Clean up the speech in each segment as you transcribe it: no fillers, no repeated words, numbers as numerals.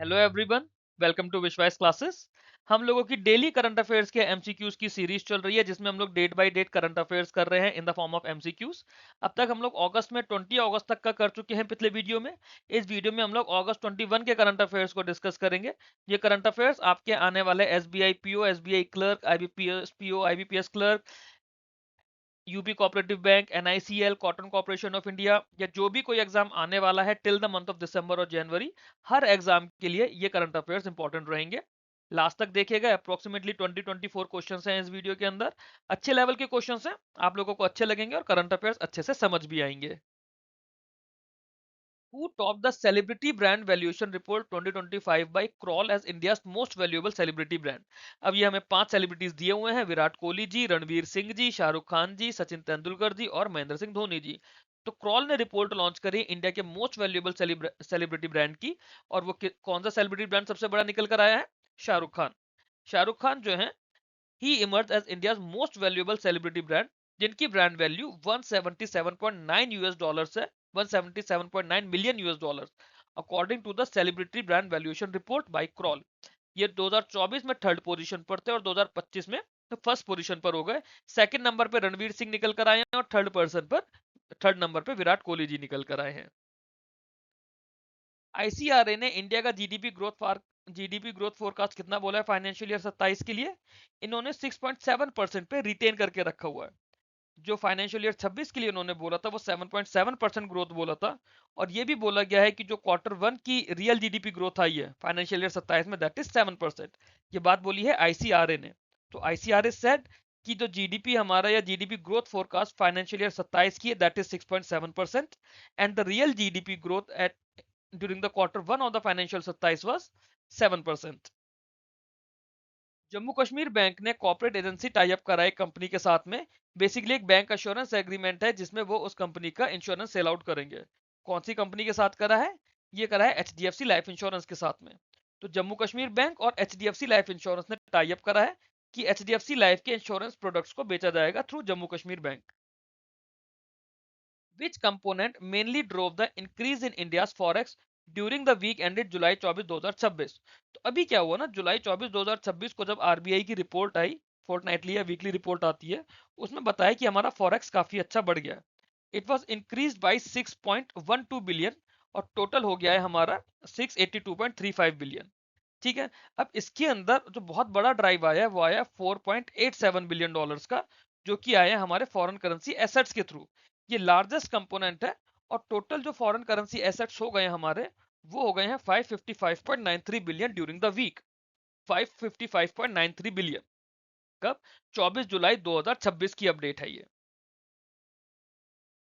Hello everyone. Welcome to Vishwas classes. हम लोगों की डेली करंट अफेयर्स के एमसीक्यूज की सीरीज चल रही है जिसमें हम लोग date by date current affairs कर रहे हैं in the form of MCQs. अब तक हम लोग अगस्त में 20 अगस्त तक का कर चुके हैं पिछले वीडियो में। इस वीडियो में हम लोग अगस्त 21 के करंट अफेयर्स को डिस्कस करेंगे। ये करंट अफेयर्स आपके आने वाले SBI PO, SBI clerk, IBPS PO, IBPS clerk, UP cooperative bank, NICL, cotton corporation of India या जो भी कोई एग्जाम आने वाला है till the month of December और जनवरी, हर एग्जाम के लिए ये करंट अफेयर्स इंपॉर्टेंट रहेंगे। लास्ट तक देखिएगा। अप्रोक्सीमेटली 20-24 क्वेश्चंस हैं इस वीडियो के अंदर। अच्छे लेवल के क्वेश्चंस हैं, आप लोगों को अच्छे लगेंगे और करंट अफेयर्स अच्छे से समझ भी आएंगे। Who topped the celebrity brand valuation report 2025 by Kroll as India's most valuable celebrity brand? अब ये हमें 5 सेलिब्रिटीज दिए हुए हैं: विराट कोहली जी, रणवीर सिंह जी, शाहरुख खान जी, सचिन तेंदुलकर जी और महेंद्र सिंह धोनी जी। तो क्रॉल ने रिपोर्ट लॉन्च करी इंडिया के मोस्ट वैल्यूएबल सेलिब्रिटी ब्रांड की। और वो कौन सा सेलिब्रिटी ब्रांड सबसे बड़ा निकल कर आया है? शाहरुख खान। शाहरुख खान जो है, he emerge as India's most valuable celebrity brand, जिनकी ब्रांड वैल्यू 177.9 यूएस डॉलर्स है, 177.9 million US dollars, according to the celebrity brand valuation report by Kroll. ये 2024 में थर्ड पोजीशन पर थे और 2025 में फर्स्ट पोजीशन पर हो गए। सेकंड नंबर पे रणवीर सिंह निकल कर आए हैं और थर्ड नंबर पे विराट कोहली जी निकल कर आए हैं। आईसीआरए ने इंडिया का जीडीपी ग्रोथ फोरकास्ट कितना बोला है फाइनेंशियल ईयर 27 के लिए? इन्होंने 6.7% पे रिटेन करके रखा हुआ है। जो फाइनेंशियल ईयर 26 के लिए उन्होंने बोला था वो 7.7% ग्रोथ बोला था। और ये भी बोला गया है कि जो क्वार्टर 1 की रियल जीडीपी ग्रोथ आई है फाइनेंशियल ईयर 27 में, दैट इज 7%। ये बात बोली है आईसीआरए ने। तो आईसीआरए सेड कि जो जीडीपी हमारा या GDP growth forecast financial year 27 की है, that is 6.7%, and the real GDP growth at during the quarter 1 of the financial 27 was 7%। Jammu Kashmir bank ने कॉर्पोरेट एजेंसी टाई अप करा एक कंपनी के साथ में। बेसिकली एक बैंक एश्योरेंस एग्रीमेंट है जिसमें वो उस कंपनी का इंश्योरेंस सेल आउट करेंगे। कौन सी कंपनी के साथ करा है? ये करा है एचडीएफसी लाइफ इंश्योरेंस के साथ में। तो जम्मू कश्मीर बैंक और एचडीएफसी लाइफ इंश्योरेंस ने टाई अप करा है कि एचडीएफसी लाइफ के इंश्योरेंस प्रोडक्ट्स को बेचा जाएगा through Jammu Kashmir bank. Which component mainly drove the increase in India's forex during the week ended जुलाई 24 2026? तो अभी क्या हुआ ना, जुलाई 24 2026 को जब आरबीआई की रिपोर्ट आई, फोर्टनाइटली या वीकली रिपोर्ट आती है, उसमें बताया कि हमारा फॉरेक्स काफी अच्छा बढ़ गया। It was increase by 6.12 billion और टोटल हो गया है हमारा 682.35 बिलियन। ठीक है। अब इसके अंदर जो बहुत बड़ा ड्राइव आया है वो आया 4.87 बिलियन डॉलर्स का, जो कि आया हमारे फॉरेन करेंसी एसेट्स के थ्रू। ये लार्जेस्ट कंपोनेंट है। और टोटल जो फॉरेन करेंसी एसेट्स हो गए हमारे, वो हो गए हैं 555.93 billion during the week. 555.93 billion. कब? 24 जुलाई 2026 की अपडेट है ये।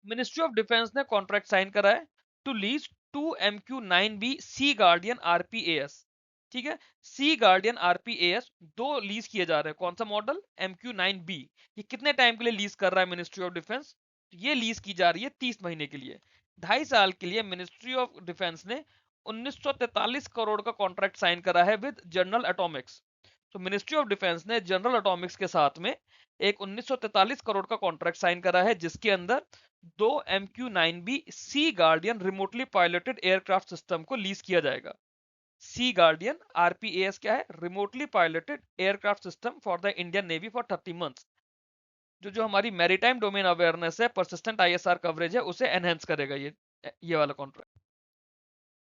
मिनिस्ट्री ऑफ डिफेंस ने कॉन्ट्रैक्ट साइन करा है to lease 2 MQ-9B sea guardian RPAS. ठीक है। सी गार्डियन आरपीएएस दो लीज किए जा रहे हैं। कौन सा मॉडल? MQ-9B। ये कितने टाइम के लिए लीज कर रहा है मिनिस्ट्री ऑफ डिफेंस? ये लीज की जा रही है 30 महीने के लिए। 2.5 साल के लिए मिनिस्ट्री ऑफ डिफेंस ने 1943 करोड़ का कॉन्ट्रैक्ट साइन करा है विद जनरल एटॉमिक्स। तो मिनिस्ट्री ऑफ डिफेंस ने जनरल एटॉमिक्स के साथ में एक 1943 करोड़ का कॉन्ट्रैक्ट साइन करा है, जिसके अंदर 2 MQ-9B sea guardian remotely piloted aircraft system को लीज किया जाएगा। सी गार्डियन आरपीएएस क्या है? Remotely piloted aircraft system for the Indian navy for 30 months. जो जो हमारी मैरीटाइम डोमेन अवेयरनेस है, परसिस्टेंट आईएसआर कवरेज है, उसे एनहेंस करेगा ये वाला contract.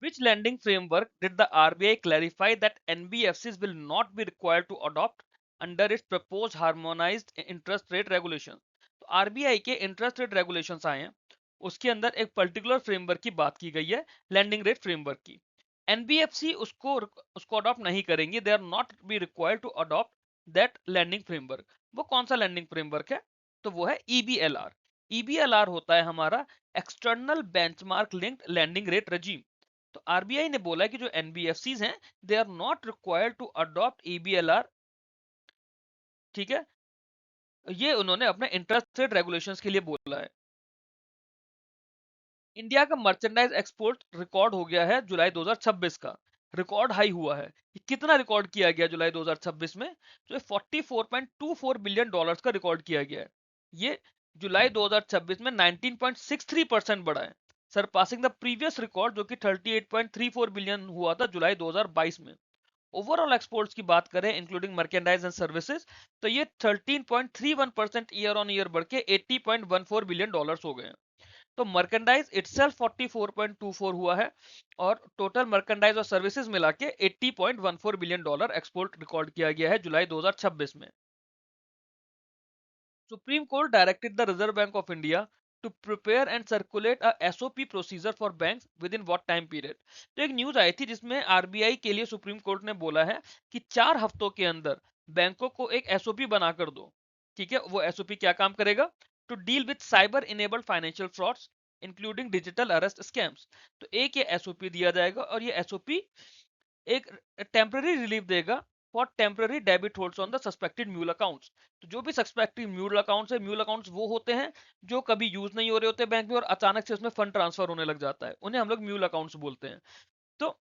Which lending framework did the RBI clarify that NBFCs will not be required to adopt under its proposed harmonized interest rate regulations? तो आरबीआई के interest rate regulations आए हैं, उसके अंदर एक पर्टिकुलर फ्रेमवर्क की बात की गई है, लैंडिंग रेट फ्रेमवर्क की। एनबीएफसी उसको अडॉप्ट नहीं करेंगे, they are not be required to adopt that lending framework. वो कौन सा लैंडिंग फ्रेमवर्क है? तो वो है ईबीएलआर। ईबीएलआर होता है हमारा external benchmark linked lending rate regime. तो आरबीआई ने बोला कि जो एनबीएफसीज हैं, they are not required to adopt EBLR. ठीक है। ये उन्होंने अपने इंटरेस्ट रेट रेगुलेशंस के लिए बोला है। इंडिया का मर्चेंडाइज एक्सपोर्ट रिकॉर्ड हो गया है जुलाई 2026 का। रिकॉर्ड हाई हुआ है। कितना रिकॉर्ड किया गया जुलाई 2026 में? जो 44.24 बिलियन डॉलर्स का रिकॉर्ड किया गया है। ये जुलाई 2026 में 19.63% बढ़ा है। सरपासिंग द प्रीवियस रिकॉर्ड जो कि 38.34 बिलियन हुआ था जुलाई 2022 में। ओवरऑल एक्सपोर्ट्स की बात करें इंक्लूडिंग मर्केंडाइज एंड सर्विसेज तो ये 13.31% ईयर ऑन ईयर बढ़ के 80.14 बिलियन डॉलर्स हो गए हैं। तो मर्केंडाइज इटसेल्फ 44.24 हुआ है और टोटल मर्केंडाइज और सर्विसेज मिला के 80.14 बिलियन डॉलर एक्सपोर्ट रिकॉर्ड किया गया है जुलाई 2026 में। Supreme Court directed the Reserve Bank of India to prepare and circulate a SOP procedure for banks within what time period। तो एक न्यूज आई थी जिसमें आरबीआई के लिए सुप्रीम कोर्ट ने बोला है कि 4 हफ्तों के अंदर बैंकों को एक एसओपी बनाकर दो। ठीक है, वो एसओपी क्या काम करेगा? To deal with cyber enabled financial frauds including digital arrest scams. तो एक ये एसओपी दिया जाएगा और ये एसओपी एक टेम्पररी रिलीफ देगा for temporary debit holds on the suspected mule accounts. तो जो भी सस्पेक्टेड म्यूल अकाउंट्स है, म्यूल अकाउंट्स वो होते हैं जो कभी यूज नहीं हो रहे होते बैंक में और अचानक से उसमें फंड ट्रांसफर होने लग जाता है, उन्हें हम लोग म्यूल अकाउंट्स बोलते हैं। तो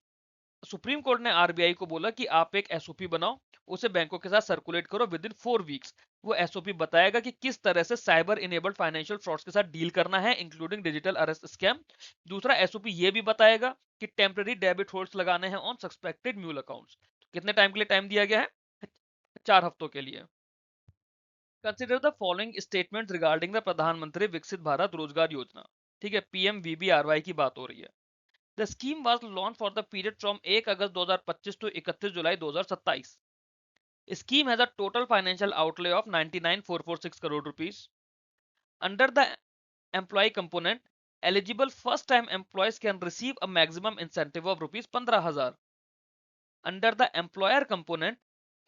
सुप्रीम कोर्ट ने आरबीआई को बोला कि आप एक एसओपी बनाओ, उसे बैंकों के साथ सर्कुलेट करो विद इन 4 वीक्स। वो एसओपी बताएगा कि किस तरह से साइबर इनेबल्ड फाइनेंशियल फ्रॉड्स के साथ डील करना है इंक्लूडिंग डिजिटल अरेस्ट स्कैम। दूसरा एसओपी ये भी बताएगा कि टेम्पररी डेबिट होल्ड्स लगाने हैं ऑन सस्पेक्टेड म्यूल अकाउंट्स। कितने टाइम के लिए टाइम दिया गया है? 4 हफ्तों के लिए। Consider the following statement regarding the प्रधानमंत्री विकसित भारत रोजगार योजना। ठीक है, पीएमवीबीआरवाई की बात हो रही है। The scheme was launched for the period from 1 August 2025 to 31 July 2027. Scheme has a total financial outlay of 99,446 crore rupees. Under the employee component, eligible first-time employees can receive a maximum incentive of rupees 15,000. Under the employer component,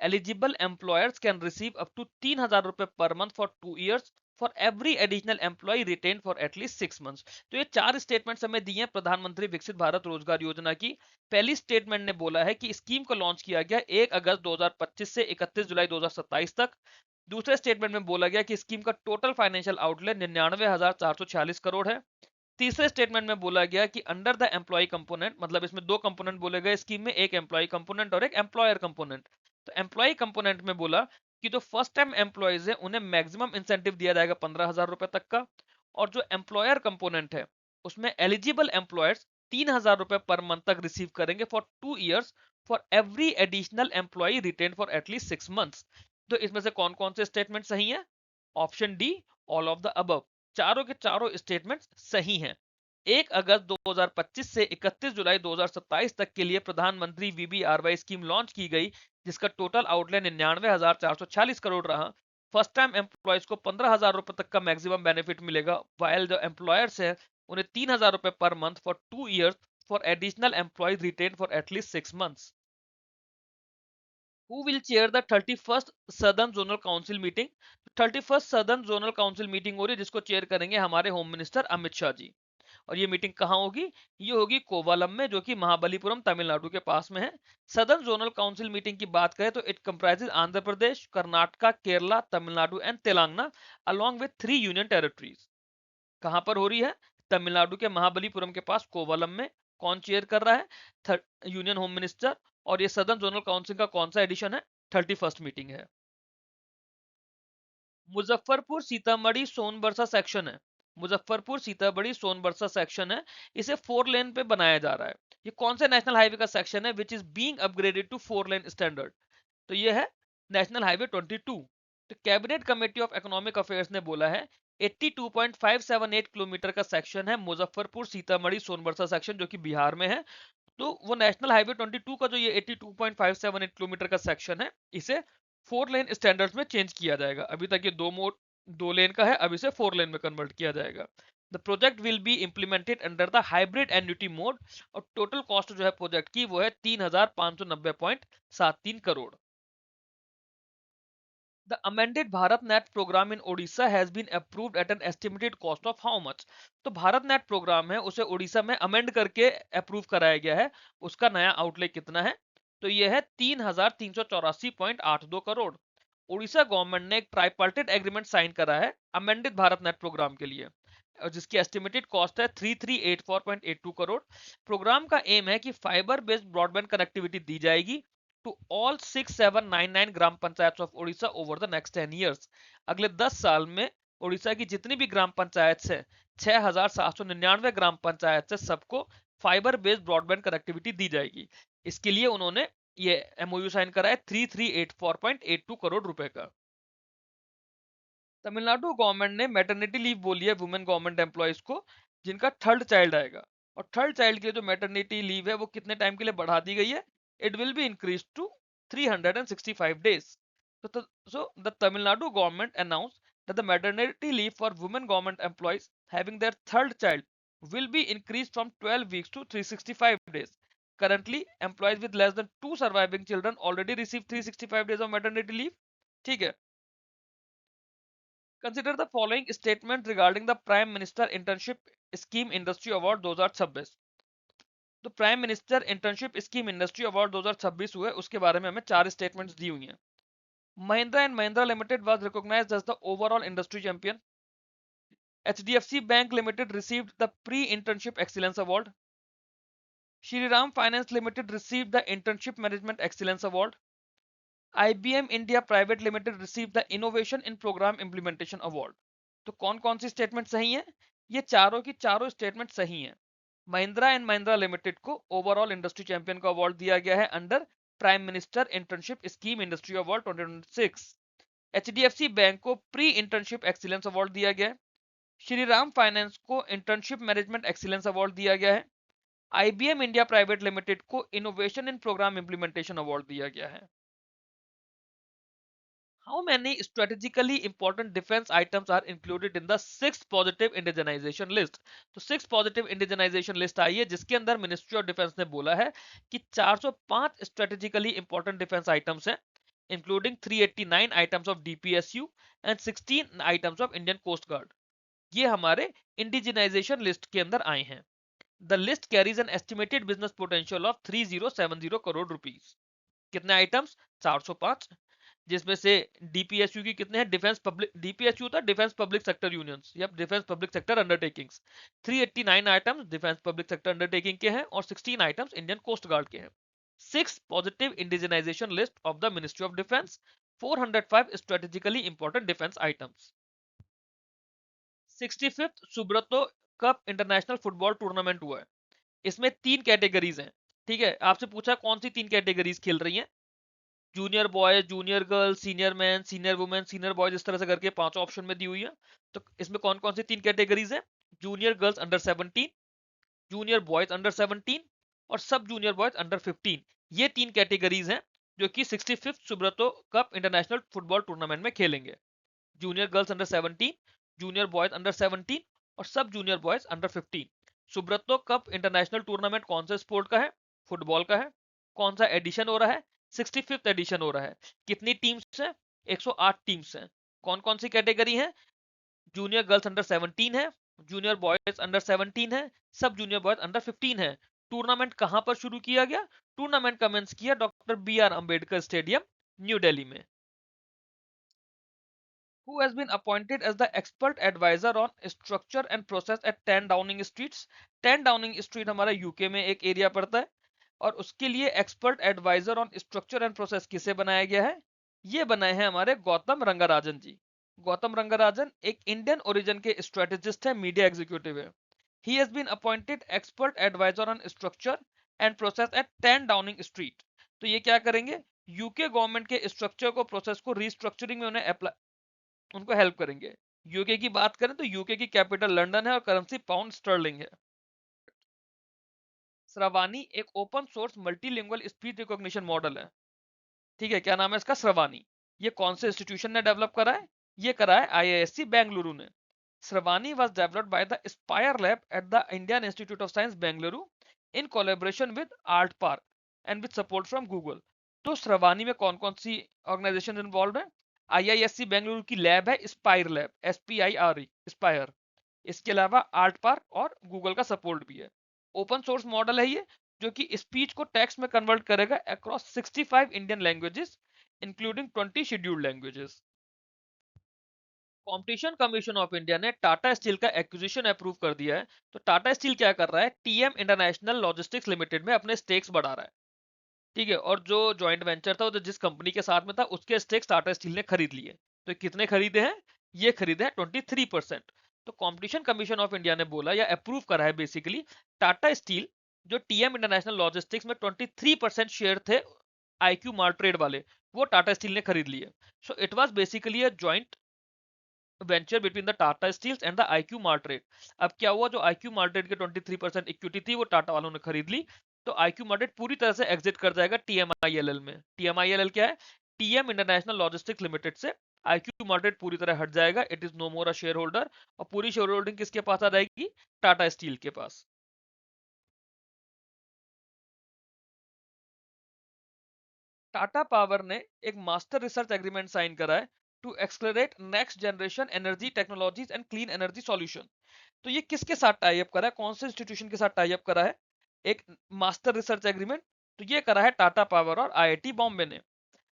eligible employers can receive up to 3,000 रुपए per month for 2 years for every additional employee retained for at least 6 months। तो ये 4 statements हमें दिए हैं प्रधानमंत्री विकसित भारत रोजगार योजना की। पहली स्टेटमेंट ने बोला है कि स्कीम को लॉन्च किया गया 1 अगस्त 2025 से 31 जुलाई 2027 तक। दूसरे स्टेटमेंट में बोला गया कि स्कीम का टोटल फाइनेंशियल आउटले 99,446 करोड़ है। तीसरे स्टेटमेंट में बोला गया कि अंडर द एम्प्लॉय कंपोनेंट, मतलब इसमें 2 कंपोनेंट बोले गए स्कीम में, एक एम्प्लॉय कंपोनेंट और एक एम्प्लॉयर कंपोनेंट। तो एम्प्लॉय कंपोनेंट में बोला कि जो फर्स्ट टाइम एम्प्लॉयज है उन्हें मैक्सिमम इंसेंटिव दिया जाएगा 15,000 रुपए तक का। और जो एम्प्लॉयर कंपोनेंट है उसमें एलिजिबल एम्प्लॉयर्स 3,000 रुपए पर मंथ तक रिसीव करेंगे for 2 years for every additional employee retain for at least 6 months। तो इसमें से कौन कौन से स्टेटमेंट सही है? Option D, all of the above. चारों के चारों स्टेटमेंट्स सही हैं। 1 अगस्त 2025 से 31 जुलाई 2027 तक के लिए प्रधानमंत्री वीबीआरवाई स्कीम लॉन्च की गई, जिसका टोटल आउटले 99,446 करोड़ रहा। फर्स्ट टाइम एम्प्लॉयज को 15,000 रुपए तक का मैक्सिमम बेनिफिट मिलेगा, वाइल जो एम्प्लॉयर्स है उन्हें 3,000 रुपए per month for 2 years for additional employees retain for at least 6 months। Who will chair the 31st Southern Zonal Council meeting? 31st Southern Zonal Council meeting हो रही है जिसको चेयर करेंगे हमारे होम मिनिस्टर अमित शाह जी। और ये मीटिंग कहाँ होगी? ये होगी कोवालम में, जो कि महाबलीपुरम तमिलनाडु के पास में है। सदर्न जोनल काउंसिल मीटिंग की बात करें तो it comprises Andhra Pradesh, Karnataka, Kerala, Tamil Nadu and Telangana along with 3 union territories. कहां पर हो रही है? तमिलनाडु के महाबलीपुरम के पास कोवलम में। कौन चेयर कर रहा है? Union home minister. और ये सदर्न जोनल काउंसिल का कौन सा एडिशन है? 31st मीटिंग है। मुजफ्फरपुर सीतामढ़ी सोनबरसा सेक्शन है। मुजफ्फरपुर सीतामढ़ी सोनबरसा सेक्शन है। इसे 4 लेन पे बनाया जा रहा है। ये कौन से नेशनल हाईवे का सेक्शन है which is being upgraded to 4 lane standard? तो ये है नेशनल हाईवे 22। तो cabinet committee of economic affairs ने बोला है 82.578 किलोमीटर का सेक्शन है मुजफ्फरपुर सीतामढ़ी सोनबरसा सेक्शन, जो कि बिहार में है। तो वो नेशनल हाईवे 22 का जो ये 82.578 किलोमीटर का सेक्शन है, इसे 4 लेन स्टैंडर्ड्स में चेंज किया जाएगा। अभी तक ये 2 लेन का है, अब इसे 4 लेन में कन्वर्ट किया जाएगा। The project will be implemented under the hybrid annuity mode और टोटल कॉस्ट जो है प्रोजेक्ट की वो है 3,590.73 crore. The amended BharatNet program in Odisha has been approved at an estimated cost of how much? तो भारत नेट प्रोग्राम है उसे उड़ीसा में अमेंड करके अप्रूव कराया गया है। उसका नया आउटले कितना है? तो यह है 3,384.82 करोड़। उड़ीसा गवर्नमेंट ने एक ट्राइपार्टिट एग्रीमेंट साइन करा है अमेंडेड भारत नेट प्रोग्राम के लिए, और जिसकी एस्टिमेटेड कॉस्ट है 3,384.82 करोड़। प्रोग्राम का एम है कि फाइबर बेस्ड ब्रॉडबैंड कनेक्टिविटी दी जाएगी to all 6,799 gram panchayat of Odisha over the next 10 years। अगले 10 साल में उड़ीसा की जितनी भी ग्राम पंचायत से 6,799 ग्राम पंचायत से सबको फाइबर बेस्ड ब्रॉडबैंड कनेक्टिविटी दी जाएगी। इसके लिए उन्होंने ये एमओयू साइन करा है 3384.82 करोड़ रुपए का। तमिलनाडु गवर्नमेंट ने मैटरनिटी लीव बोली है वुमेन गवर्नमेंट एम्प्लॉयज को जिनका थर्ड चाइल्ड आएगा, और थर्ड चाइल्ड के लिए जो मैटरनिटी लीव है वो कितने टाइम के लिए बढ़ा दी गई है, it will be increase to 365 days. So the Tamil Nadu government announced that the maternity leave for women government employees having their third child will be increased from 12 weeks to 365 days. Currently, employees with less than 2 surviving children already receive 365 days of maternity leave. ठीक है। Consider the following statement regarding the Prime Minister Internship Scheme Industry Award 2026। तो prime minister internship scheme industry award 2026 हुए, उसके बारे में हमें 4 statements दी हुई हैं। Mahindra and Mahindra limited was recognised as the overall industry champion. HDFC Bank Limited received the pre-internship excellence award. Shriram Finance Limited received the internship management excellence award. IBM India Private Limited received the innovation in program implementation award. तो कौन कौन सी statement सही है? ये चारों की चारों statement सही हैं। महिंद्रा एंड महिंद्रा लिमिटेड को ओवरऑल इंडस्ट्री चैंपियन का अवार्ड दिया गया है under prime minister internship scheme industry award 2026। HDFC bank को प्री इंटर्नशिप एक्सीलेंस अवार्ड दिया गया है। श्रीराम फाइनेंस को इंटर्नशिप मैनेजमेंट एक्सीलेंस अवार्ड दिया गया है। IBM इंडिया प्राइवेट लिमिटेड को innovation in programme implementation award दिया गया है। How many strategically important defense items are included in the 6th positive indigenization list? तो 6th positive indigenization list आई है जिसके अंदर मिनिस्ट्री ऑफ डिफेंस ने बोला है कि 405 strategically important defense items हैं, including 389 items of DPSU and 16 items of Indian Coast Guard. ये हमारे indigenization list के अंदर आए हैं। The list carries an estimated business potential of 3070 crore rupees. कितने आइटम्स? 405, जिसमें से डीपीएसयू की कितने हैं? डीपीएसयू था डिफेंस पब्लिक सेक्टर यूनियंस या defence public sector undertakings. 389 items defence public sector undertaking के हैं और 16 आइटम्स इंडियन कोस्ट गार्ड के हैं। 6 positive indigenisation list of the ministry of defence, 405 strategically important defence items. 65th Subroto cup international football tournament हुआ है। इसमें 3 categories हैं। ठीक है, आपसे पूछा कौन सी 3 कैटेगरीज खेल रही हैं? Junior boys, junior girls, senior man, senior women, senior boys, इस तरह से करके 5 ऑप्शन में दी हुई है। तो इसमें कौन कौन सी 3 कैटेगरीज हैं? Junior girls under 17, junior boys under 17 और सब जूनियर बॉयज अंडर 15। ये 3 कैटेगरीज हैं जो कि 65th Subroto cup international football tournament में खेलेंगे। Junior girls under 17, junior boys under 17 और sub junior boys under 15। Subroto cup international tournament कौन सा स्पोर्ट का है? फुटबॉल का है। कौन सा एडिशन हो रहा है? 65th एडिशन हो रहा है। कितनी टीम्स हैं? 108 टीम्स हैं। कौन कौन सी कैटेगरी है? जूनियर गर्ल्स अंडर 17 है, जूनियर बॉयज अंडर 17 है, सब जूनियर बॉयज अंडर 15 है। टूर्नामेंट कहां पर शुरू किया गया? टूर्नामेंट कमेंस किया doctor BR Ambedkar stadium, new Delhi में। Who has been appointed as the expert advisor on structure and process at 10 Downing Streets? 10 Downing Street हमारा यूके में एक एरिया पड़ता है और उसके लिए expert adviser on structure and process किसे बनाया गया है? ये बनाए हैं हमारे गौतम रंगाराजन जी। गौतम रंगाराजन एक इंडियन ओरिजिन के स्ट्रेटेजिस्ट है, मीडिया एग्जीक्यूटिव है। He has been appointed expert adviser on structure and process at 10 Downing Street. तो ये क्या करेंगे? यूके गवर्नमेंट के स्ट्रक्चर को, प्रोसेस को रीस्ट्रक्चरिंग में उन्हें अप्लाई, उनको हेल्प करेंगे। यूके की बात करें तो यूके की कैपिटल लंदन है और करेंसी पाउंड स्टर्लिंग है। श्रवानी एक open source multilingual speech recognition model है। ठीक है, क्या नाम है इसका? श्रवानी। ये कौन से इंस्टीट्यूशन ने डेवलप करा है? ये करा है IISc बेंगलुरु ने। Shravani was developed by the SPIRE lab at the Indian Institute of Science Bengaluru in collaboration with ARTPARK and with support from Google. तो श्रवानी में कौन कौन सी ऑर्गेनाइजेशन इन्वॉल्व है? IISc बेंगलुरु की लैब है स्पायर लैब, SPIRE, स्पायर। इसके अलावा आर्ट पार्क और गूगल का सपोर्ट भी है। ओपन सोर्स मॉडल है ये, जो कि स्पीच को टेक्स्ट में कन्वर्ट करेगा across 65 Indian languages including 20 scheduled languages. Competition commission of India ने टाटा स्टील का एक्विजिशन अप्रूव कर दिया है। तो टाटा स्टील क्या कर रहा है? TM इंटरनेशनल लॉजिस्टिक्स लिमिटेड में अपने स्टेक्स बढ़ा रहा है। ठीक है, और जो जॉइंट वेंचर था, वो जिस कंपनी के साथ में था, उसके स्टेक्स टाटा स्टील ने खरीद लिए। तो कितने खरीदे हैं? ये खरीदे हैं 23%। तो कंपटीशन कमीशन ऑफ इंडिया ने बोला या अप्रूव करा है बेसिकली, टाटा स्टील जो टीएम इंटरनेशनल लॉजिस्टिक्स में 23% शेयर थे आईक्यू मार्ट ट्रेड वाले, वो टाटा स्टील ने खरीद लिए। So it was basically a joint venture between the Tata steels and the IQ मार्ट्रेट। अब क्या हुआ, जो आईक्यू मार्ट्रेट के 23% इक्विटी थी वो टाटा वालों ने खरीद ली, तो आईक्यू मार्ट्रेट पूरी तरह से एग्जिट कर जाएगा टीएमआईएलएल में। टीएमआईएलएल क्या है? टीएम इंटरनेशनल लॉजिस्टिक्स लिमिटेड से आईक्यू मार्ट्रेट पूरी तरह हट जाएगा, it is no more a shareholder. और पूरी शेयर होल्डिंग किसके पास आ जाएगी? टाटा स्टील के पास। टाटा पावर ने एक मास्टर रिसर्च एग्रीमेंट साइन करा है to accelerate next generation energy technologies and clean energy solution. तो ये किसके साथ टाई अप करा है, कौन से इंस्टीट्यूशन के साथ टाई अप करा है? एक मास्टर रिसर्च एग्रीमेंट, तो ये करा है टाटा पावर और आईआईटी बॉम्बे ने।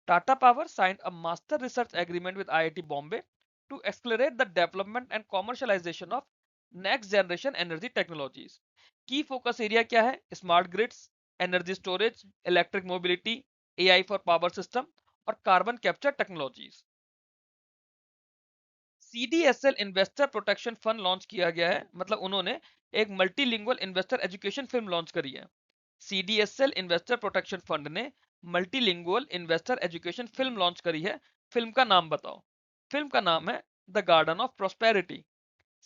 Tata power signed a master research agreement with IIT Bombay to accelerate the development and commercialisation of next generation energy technologies. Key focus area क्या है? Smart grids, energy storage, electric mobility, AI for power system और carbon capture technologies. CDSL investor protection fund launch किया गया है, मतलब उन्होंने एक multilingual investor education film launch करी है। सीडीएसएल इन्वेस्टर प्रोटेक्शन फंड ने multilingual investor education film launch करी है। फिल्म का नाम बताओ। फिल्म का नाम है the garden of prosperity.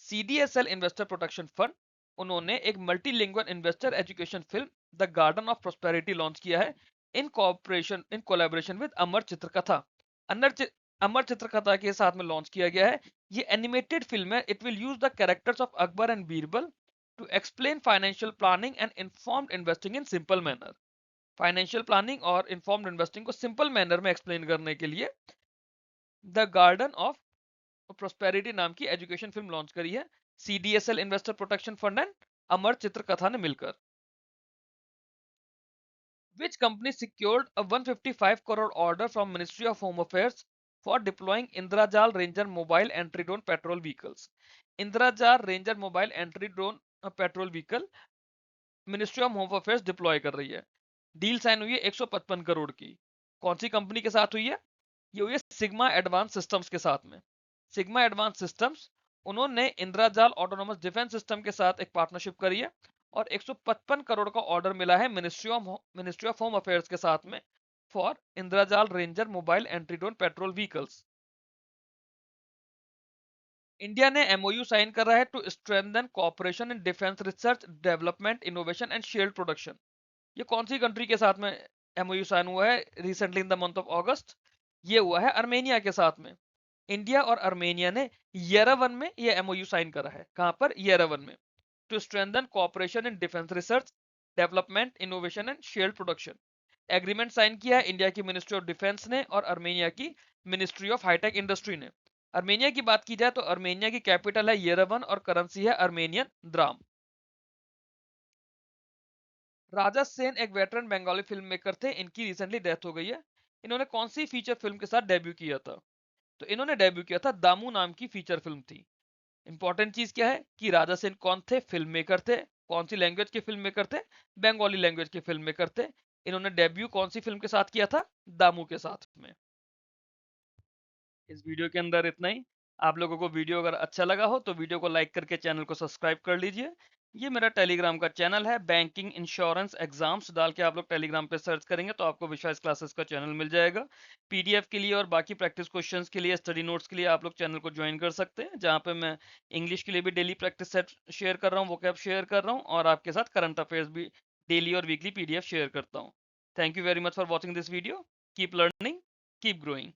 CDSL investor protection fund उन्होंने एक multilingual investor education film the garden of prosperity launch किया है इन कोलैबोरेशन विद अमर चित्रकथा। अमर अमर चित्रकथा के साथ में लॉन्च किया गया है। ये एनिमेटेड फिल्म है, it will use the characters of Akbar and Birbal to explain financial planning and informed investing in simple manner. Financial planning और इन्फॉर्म्ड इन्वेस्टिंग को सिंपल मैनर में एक्सप्लेन करने के लिए द गार्डन ऑफ प्रोस्पेरिटी नाम की एजुकेशन फिल्म लॉन्च करी है CDSL investor protection fund and Amar Chitrakatha ने मिलकर। Which company secured a 155 crore order from Ministry of Home Affairs for deploying Indrajal Ranger mobile entry drone patrol vehicles? Indrajal Ranger mobile entry drone petrol vehicle ministry of home affairs deploy कर रही है। Deal sign हुई है 155 करोड़ की। कौन सी company के साथ हुई है? ये हुई है सिग्मा एडवांस सिस्टम्स के साथ में। सिग्मा एडवांस सिस्टम्स उन्होंने इंद्रजाल ऑटोनोमस डिफेंस सिस्टम के साथ एक पार्टनरशिप करी है और 155 करोड़ का ऑर्डर मिला है मिनिस्ट्री ऑफ होम अफेयर्स के साथ में for Indrajaal ranger mobile anti drone patrol vehicles. India ने एमओयू साइन करा है to strengthen cooperation in defence research development innovation and shield production. ये कौन सी कंट्री के साथ में एमओयू साइन हुआ है recently in the month of अगस्त? ये हुआ है अर्मेनिया के साथ में। इंडिया और अर्मेनिया ने येरेवन में ये एमओयू साइन करा है। कहां पर? येरेवन में। To strengthen cooperation in defence research development innovation and shared production. Agreement sign किया है इंडिया की मिनिस्ट्री ऑफ डिफेंस ने और अर्मेनिया की मिनिस्ट्री ऑफ हाईटेक इंडस्ट्री ने। अर्मेनिया की बात की जाए तो अर्मेनिया की कैपिटल है येरेवन और करेंसी है अर्मेनियन द्राम। राजा सेन एक वेटरन बंगाली फिल्म मेकर थे, इनकी रिसेंटली डेथ हो गई है। इन्होंने कौन सी फीचर फिल्म के साथ डेब्यू किया था? तो इन्होंने डेब्यू किया था दामू नाम की फीचर फिल्म थी। इंपॉर्टेंट चीज क्या है कि राजा सेन कौन थे? फिल्म मेकर थे। कौन सी लैंग्वेज के फिल्म मेकर थे? बंगाली लैंग्वेज के फिल्म मेकर थे। इन्होंने डेब्यू कौन सी फिल्म के साथ किया था? दामू के साथ में। इस वीडियो के अंदर इतना ही। आप लोगों को वीडियो अगर अच्छा लगा हो तो वीडियो को लाइक करके चैनल को सब्सक्राइब कर लीजिए। ये मेरा टेलीग्राम का चैनल है, बैंकिंग इंश्योरेंस एग्जाम्स डाल के आप लोग टेलीग्राम पे सर्च करेंगे तो आपको विश्वास क्लासेस का चैनल मिल जाएगा। पीडीएफ के लिए और बाकी प्रैक्टिस क्वेश्चंस के लिए, स्टडी नोट्स के लिए आप लोग चैनल को ज्वाइन कर सकते हैं, जहाँ पे मैं इंग्लिश के लिए भी डेली प्रैक्टिस सेट शेयर कर रहा हूँ, वोकैब शेयर कर रहा हूँ और आपके साथ करंट अफेयर्स भी डेली और वीकली पीडीएफ शेयर करता हूँ। Thank you very much for watching this video. Keep learning, keep growing.